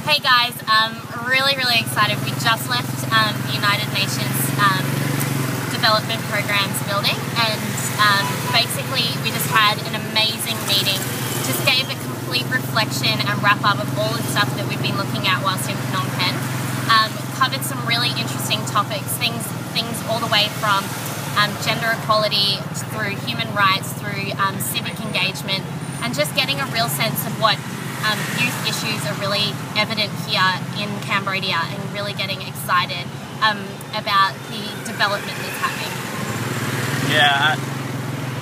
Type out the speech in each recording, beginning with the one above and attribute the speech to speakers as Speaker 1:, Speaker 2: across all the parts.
Speaker 1: Hey guys, really excited. We just left the United Nations Development Programs building, and basically we just had an amazing meeting. Just gave a complete reflection and wrap up of all the stuff that we've been looking at whilst in Phnom Penh. Covered some really interesting topics, things all the way from gender equality through human rights, through civic engagement, and just getting a real sense of what youth issues are really evident here in Cambodia, and really getting excited about the development that's happening.
Speaker 2: Yeah,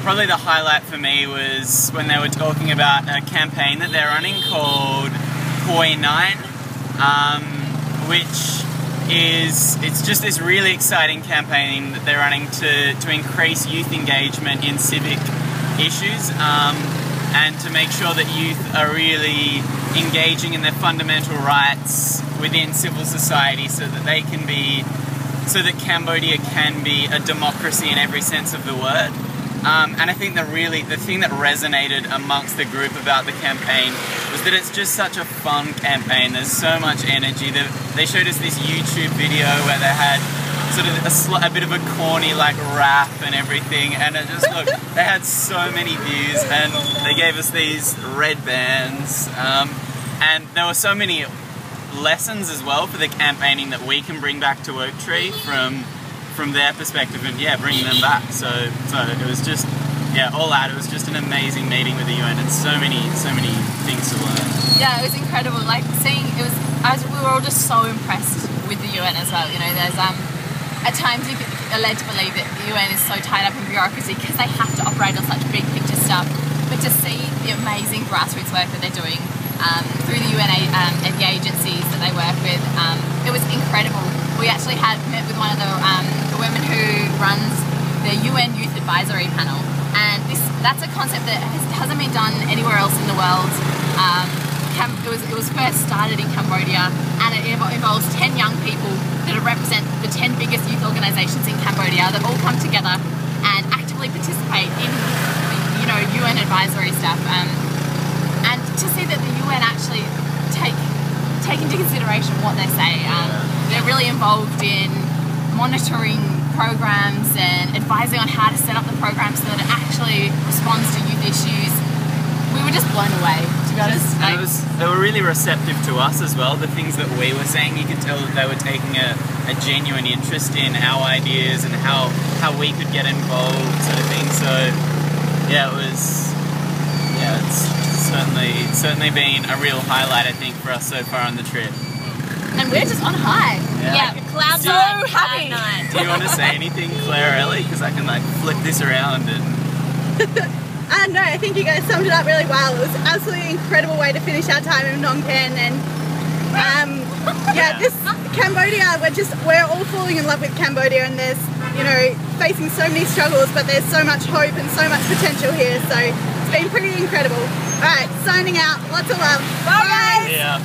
Speaker 2: probably the highlight for me was when they were talking about a campaign that they're running called Poi 9, which it's just this really exciting campaign that they're running to increase youth engagement in civic issues, and to make sure that youth are really engaging in their fundamental rights within civil society, so that Cambodia can be a democracy in every sense of the word. And I think the thing that resonated amongst the group about the campaign was that it's just such a fun campaign. There's so much energy. They showed us this YouTube video where they had sort of a bit of a corny like rap and everything, and it just looked, they had so many views, and they gave us these red bands, and there were so many lessons as well for the campaigning that we can bring back to Oak Tree from their perspective, and yeah, bringing them back. So it was just, yeah, all out. It was just an amazing meeting with the UN, and so many things to learn.
Speaker 3: Yeah, it was incredible. Like seeing, we were all just so impressed with the UN as well. You know, there's at times you're led to believe that the UN is so tied up in bureaucracy because they have to operate on such big picture stuff. But to see the amazing grassroots work that they're doing through the UN and the agencies that they work with, it was incredible. We actually had met with one of the women who runs the UN Youth Advisory Panel, and that's a concept that hasn't been done anywhere else in the world. It was first started in Cambodia, and it involves 10 young people that represent the 10 biggest youth organisations in Cambodia that all come together and actively participate in, you know, UN advisory stuff. And to see that the UN actually take into consideration what they say. They're really involved in monitoring programs and advising on how to set up the program so that it actually responds to youth issues. We were just blown away, to be honest.
Speaker 2: And they were really receptive to us as well. The things that we were saying, you could tell that they were taking a genuine interest in our ideas and how we could get involved, sort of thing. So yeah, it's certainly been a real highlight, I think, for us so far on the trip.
Speaker 3: And we're just on high.
Speaker 1: Yeah, cloud
Speaker 3: so
Speaker 1: nine,
Speaker 3: happy.
Speaker 1: Cloud nine.
Speaker 2: Do you want to say anything, Claire or Ellie? Because I can like flip this around and...
Speaker 4: No, I think you guys summed it up really well. It was an absolutely incredible way to finish our time in Phnom Penh, and yeah, this Cambodia, we're all falling in love with Cambodia, and there's, you know, facing so many struggles, but there's so much hope and so much potential here, so it's been pretty incredible. Alright, signing out. Lots of love. Bye guys!
Speaker 2: Yeah.